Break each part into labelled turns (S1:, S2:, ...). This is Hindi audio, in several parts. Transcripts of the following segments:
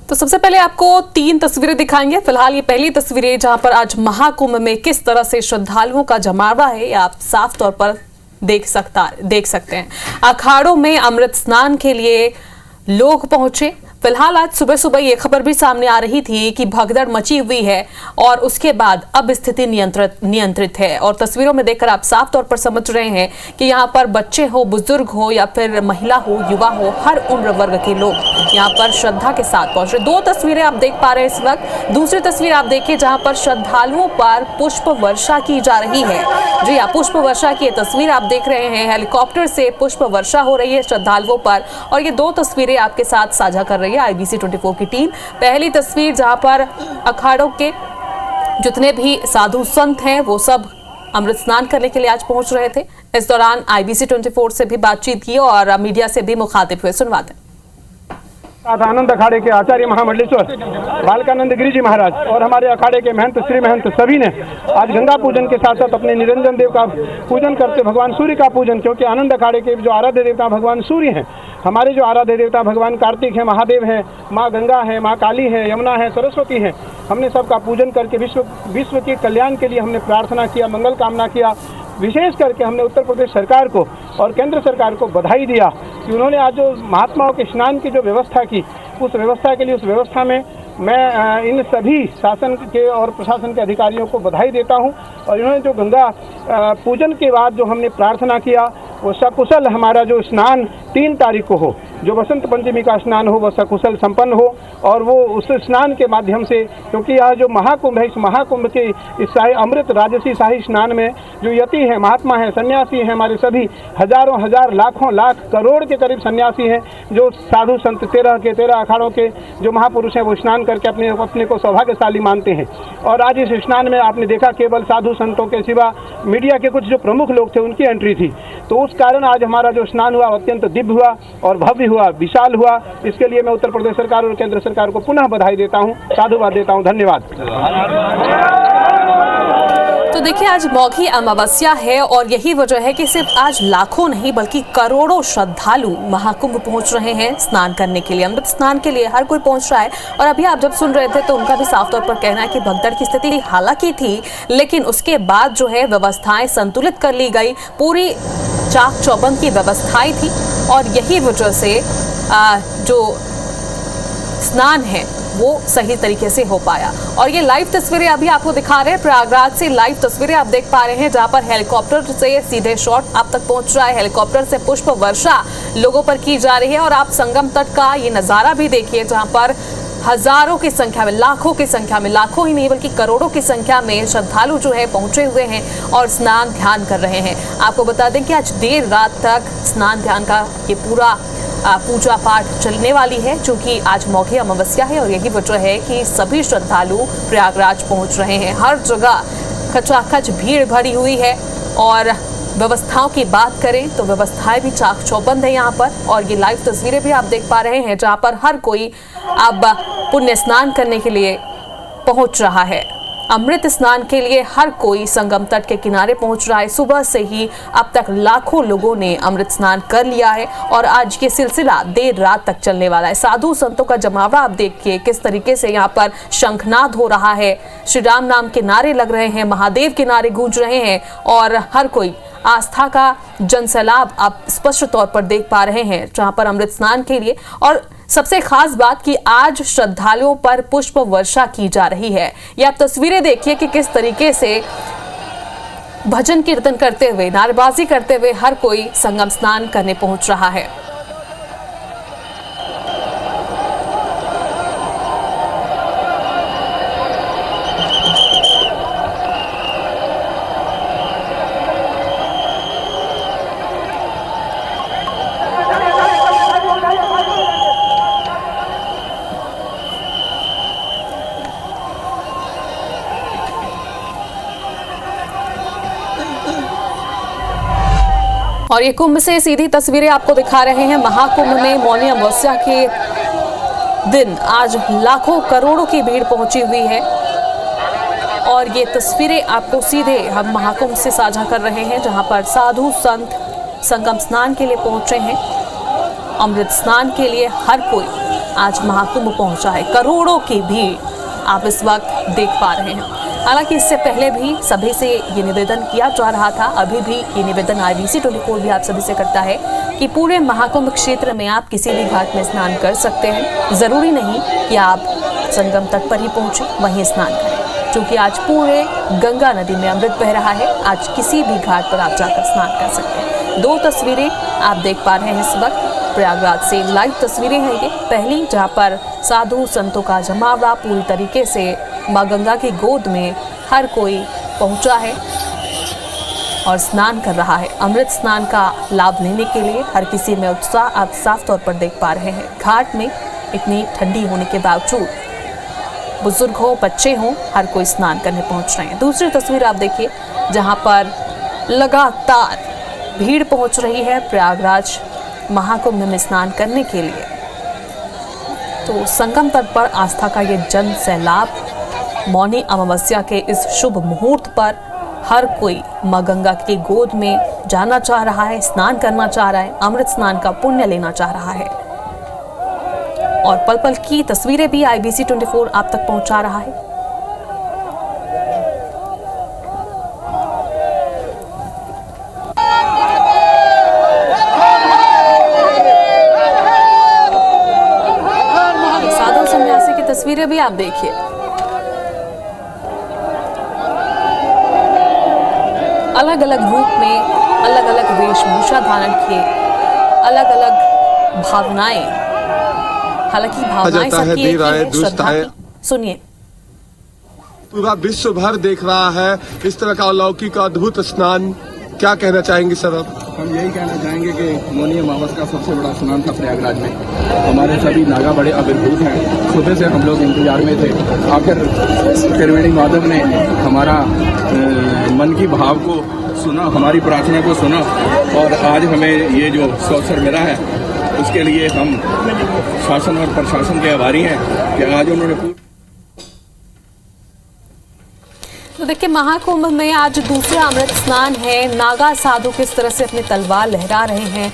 S1: तो सबसे पहले आपको 3 तस्वीरें दिखाएंगे। फिलहाल ये पहली तस्वीरें जहां पर आज महाकुंभ में किस तरह से श्रद्धालुओं का जमावड़ा है, ये आप साफ तौर पर देख सकते हैं। अखाड़ों में अमृत स्नान के लिए लोग पहुंचे। फिलहाल आज सुबह सुबह ये खबर भी सामने आ रही थी कि भगदड़ मची हुई है और उसके बाद अब स्थिति नियंत्रित है। और तस्वीरों में देखकर आप साफ तौर पर समझ रहे हैं कि यहाँ पर बच्चे हो, बुजुर्ग हो या फिर महिला हो, युवा हो, हर उम्र वर्ग के लोग यहाँ पर श्रद्धा के साथ पहुंच रहे। 2 तस्वीरें आप देख पा रहे हैं इस वक्त। दूसरी तस्वीर आप देखिए जहाँ पर श्रद्धालुओं पर पुष्प वर्षा की जा रही है। जी हाँ, पुष्प वर्षा की तस्वीर आप देख रहे हैं। हेलीकॉप्टर से पुष्प वर्षा हो रही है श्रद्धालुओं पर और ये 2 तस्वीरें आपके साथ साझा कर रही है IBC 24 की टीम। पहली तस्वीर जहां पर अखाड़ों के जितने भी साधु संत हैं वो सब अमृत स्नान करने के लिए आज पहुंच रहे थे। इस दौरान IBC 24 से भी बातचीत की और मीडिया से भी मुखातिब हुए। सुनवाते हैं।
S2: आनंद अखाड़े के आचार्य महामंडलेश्वर बालकानंद गिरी जी महाराज और हमारे अखाड़े के महंत श्री महंत सभी ने आज गंगा पूजन के साथ साथ अपने निरंजन देव का पूजन करते भगवान सूर्य का पूजन, क्योंकि आनंद अखाड़े के जो आराध्य देवता भगवान सूर्य हैं, हमारे जो आराध्य देवता भगवान कार्तिक है, महादेव है, माँ गंगा है, माँ काली है, यमुना है, सरस्वती है, हमने सबका पूजन करके विश्व के कल्याण के लिए हमने प्रार्थना किया, मंगल कामना किया। विशेष करके हमने उत्तर प्रदेश सरकार को और केंद्र सरकार को बधाई दिया कि उन्होंने आज जो महात्माओं के स्नान की जो व्यवस्था की, उस व्यवस्था के लिए उस व्यवस्था में मैं इन सभी शासन के और प्रशासन के अधिकारियों को बधाई देता हूं। और इन्होंने जो गंगा पूजन के बाद जो हमने प्रार्थना किया वो सकुशल हमारा जो स्नान 3 तारीख को हो, जो बसंत पंचमी का स्नान हो, वह सकुशल संपन्न हो। और वो उस स्नान के माध्यम से, क्योंकि यह जो महाकुंभ है, इस महाकुंभ के इस शाही अमृत राजसी शाही स्नान में जो यति है, महात्मा है, सन्यासी हैं, हमारे सभी हजारों हजार लाखों लाख करोड़ के करीब सन्यासी हैं, जो साधु संत 13 अखाड़ों के जो महापुरुष हैं वो स्नान करके अपने को सौभाग्यशाली मानते हैं। और आज इस स्नान में आपने देखा केवल साधु संतों के सिवा मीडिया के कुछ जो प्रमुख लोग थे उनकी एंट्री थी। तो उस कारण आज हमारा जो स्नान हुआ अत्यंत दिव्य हुआ और भव्य हुआ, विशाल हुआ। इसके लिए मैं उत्तर प्रदेश सरकार और केंद्र सरकार को पुनः बधाई देता हूं, साधुवाद देता हूं। धन्यवाद।
S1: तो देखिए, आज मौघी अमावस्या है और यही वजह है कि सिर्फ आज लाखों नहीं बल्कि करोड़ों श्रद्धालु महाकुंभ पहुंच रहे हैं स्नान करने के लिए, अमृत स्नान के लिए हर कोई पहुंच रहा है। और अभी आप जब सुन रहे थे तो उनका भी साफ तौर पर कहना है कि भगदड़ की स्थिति हालांकि थी, लेकिन उसके बाद जो है व्यवस्थाएं संतुलित कर ली गई, पूरी चाक चौबंद की व्यवस्थाएं थी और यही वजह से जो स्नान है वो सही तरीके से हो पाया। और ये लाइव तस्वीरें अभी आपको दिखा रहे हैं, प्रयागराज से लाइव तस्वीरें आप देख पा रहे हैं जहां पर हेलीकॉप्टर से सीधे शॉट आप तक पहुंच रहा है। हेलीकॉप्टर से पुष्प वर्षा लोगों पर की जा रही है और आप संगम तट का ये नजारा भी देखिए जहां पर हजारों की संख्या में, लाखों की संख्या में, लाखों ही नहीं बल्कि करोड़ों की संख्या में श्रद्धालु जो है पहुंचे हुए हैं और स्नान ध्यान कर रहे हैं। आपको बता दें कि आज देर रात तक स्नान ध्यान का ये पूरा पूजा पाठ चलने वाली है, चूंकि आज मौघी अमावस्या है और यही वजह है कि सभी श्रद्धालु प्रयागराज पहुंच रहे हैं। हर जगह खचाखच भीड़ भरी हुई है और व्यवस्थाओं की बात करें तो व्यवस्थाएं भी चाक चौबंद है यहाँ पर। और ये लाइव तस्वीरें भी आप देख पा रहे हैं जहाँ पर हर कोई अब पुण्य स्नान करने के लिए पहुंच रहा है। अमृत स्नान के लिए हर कोई संगम तट के किनारे पहुंच रहा है। सुबह से ही अब तक लाखों लोगों ने अमृत स्नान कर लिया है और आज ये सिलसिला देर रात तक चलने वाला है। साधु संतों का जमावड़ा आप देखिए किस तरीके से यहाँ पर शंखनाद हो रहा है, श्री राम नाम के नारे लग रहे हैं, महादेव के नारे गूंज रहे हैं और हर कोई आस्था का जनसैलाब आप स्पष्ट तौर पर देख पा रहे हैं जहां पर अमृत स्नान के लिए। और सबसे खास बात कि आज श्रद्धालुओं पर पुष्प वर्षा की जा रही है। ये आप तस्वीरें देखिए कि किस तरीके से भजन कीर्तन करते हुए, नारेबाजी करते हुए हर कोई संगम स्नान करने पहुंच रहा है। और ये कुंभ से सीधी तस्वीरें आपको दिखा रहे हैं। महाकुंभ में मौनी अमावस्या के दिन आज लाखों करोड़ों की भीड़ पहुंची हुई है और ये तस्वीरें आपको सीधे हम महाकुंभ से साझा कर रहे हैं जहां पर साधु संत संगम स्नान के लिए पहुंचे हैं। अमृत स्नान के लिए हर कोई आज महाकुंभ पहुंचा है। करोड़ों की भीड़ आप इस वक्त देख पा रहे हैं। हालांकि इससे पहले भी सभी से ये निवेदन किया जा रहा था, अभी भी ये निवेदन IBC 24 भी आप सभी से करता है कि पूरे महाकुंभ क्षेत्र में आप किसी भी घाट में स्नान कर सकते हैं। जरूरी नहीं कि आप संगम तट पर ही पहुंचे वहीं स्नान करें, क्योंकि आज पूरे गंगा नदी में अमृत बह रहा है। आज किसी भी घाट पर आप जाकर स्नान कर सकते हैं। 2 तस्वीरें आप देख पा रहे हैं इस वक्त, प्रयागराज से लाइव तस्वीरें हैं ये। पहली जहां पर साधु संतों का जमावड़ा पूरी तरीके से मां गंगा की गोद में हर कोई पहुंचा है और स्नान कर रहा है। अमृत स्नान का लाभ लेने के लिए हर किसी में उत्साह आप साफ तौर पर देख पा रहे हैं। घाट में इतनी ठंडी होने के बावजूद बुजुर्ग हो, बच्चे हों, हर कोई स्नान करने पहुंच रहे हैं। दूसरी तस्वीर आप देखिए जहां पर लगातार भीड़ पहुंच रही है प्रयागराज महाकुंभ में स्नान करने के लिए। तो संगम तट पर आस्था का ये जन सैलाब मौनी अमावस्या के इस शुभ मुहूर्त पर हर कोई मां गंगा की गोद में जाना चाह रहा है, स्नान करना चाह रहा है, अमृत स्नान का पुण्य लेना चाह रहा है। और पल पल की तस्वीरें भी IBC 24 आप तक पहुंचा रहा है। साधु सन्यासी की तस्वीरें भी आप देखिए। अलग अलग रूप में, अलग अलग वेशभूषा धारण किए, अलग अलग भावनाएं, हालांकि भावनाएं सबकी एक ही है, श्रद्धा की। सुनिए।
S3: पूरा विश्व भर देख रहा है इस तरह का अलौकिक अद्भुत स्नान, क्या कहना चाहेंगे सर आप?
S4: हम यही कहना चाहेंगे कि मौनी अमावस का सबसे बड़ा स्नान था प्रयागराज में। हमारे सभी नागा बड़े आविर्भूत हैं। सुबह से हम लोग इंतजार में थे। आखिर त्रिवेणी माधव ने हमारा मन की भाव को सुना, हमारी प्रार्थना को सुना और आज हमें ये जो अवसर मिला है उसके लिए हम शासन और प्रशासन के आभारी हैं कि आज उन्होंने।
S1: तो देखिए महाकुंभ में आज दूसरा अमृत स्नान है। नागा साधु किस तरह से अपनी तलवार लहरा रहे हैं।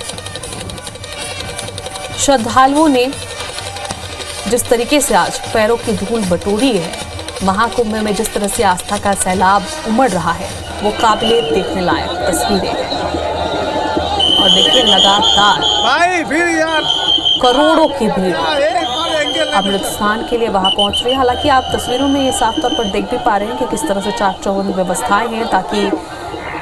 S1: श्रद्धालुओं ने जिस तरीके से आज पैरों की धूल बटोरी है, महाकुंभ में जिस तरह से आस्था का सैलाब उमड़ रहा है, वो काबिले देखने लायक तस्वीरें हैं। और देखिए लगातार करोड़ों की भीड़ अमृत स्नान के लिए वहां पहुंच रही है। हालांकि आप तस्वीरों में ये साफ तौर पर देख भी पा रहे हैं कि किस तरह से चाक चौबंद व्यवस्थाएं हैं, ताकि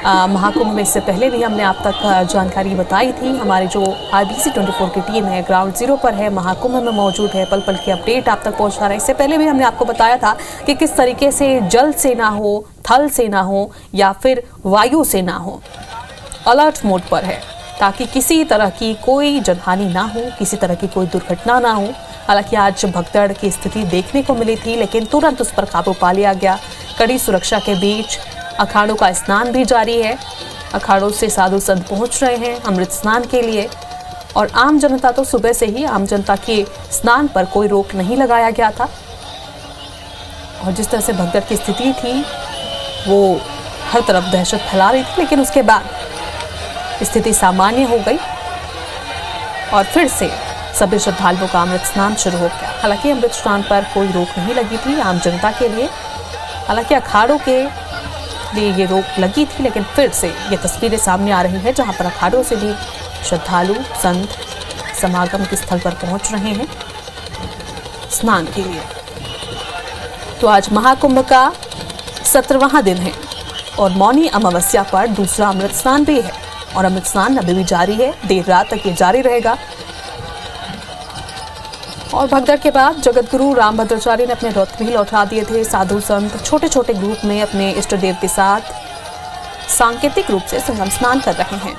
S1: महाकुंभ में इससे पहले भी हमने आप तक जानकारी बताई थी। हमारी जो IBC 24 की टीम है ग्राउंड जीरो पर है, महाकुंभ में मौजूद है, पल पल की अपडेट आप तक पहुंचा रहे हैं। इससे पहले भी हमने आपको बताया था कि किस तरीके से जल सेना हो, थल सेना हो या फिर वायु सेना हो, अलर्ट मोड पर है ताकि किसी तरह की कोई जनहानि ना हो, किसी तरह की कोई दुर्घटना ना हो। हालांकि आज भगदड़ की स्थिति देखने को मिली थी, लेकिन तुरंत उस पर काबू पा लिया गया। कड़ी सुरक्षा के बीच अखाड़ों का स्नान भी जारी है। अखाड़ों से साधु संत पहुंच रहे हैं अमृत स्नान के लिए और आम जनता तो सुबह से ही आम जनता के स्नान पर कोई रोक नहीं लगाया गया था। और जिस तरह से भगदड़ की स्थिति थी वो हर तरफ दहशत फैला रही थी, लेकिन उसके बाद स्थिति सामान्य हो गई और फिर से सभी श्रद्धालुओं का अमृत स्नान शुरू हो गया। हालांकि अमृत स्नान पर कोई रोक नहीं लगी थी आम जनता के लिए। हालांकि अखाड़ों के लिए ये रोक लगी थी, लेकिन फिर से ये तस्वीरें सामने आ रही हैं जहां पर अखाड़ों से भी श्रद्धालु संत समागम के स्थल पर पहुंच रहे हैं स्नान के लिए। तो आज महाकुंभ का 17वां दिन है और मौनी अमावस्या पर दूसरा अमृत स्नान भी है और अमृत स्नान अभी भी जारी है, देर रात तक ये जारी रहेगा। और भगदड़ के बाद जगतगुरु रामभद्राचार्य ने अपने रथ भी लौटा दिए थे। साधु संत छोटे छोटे ग्रुप में अपने इष्ट देव के साथ सांकेतिक रूप से संगम स्नान कर रहे हैं।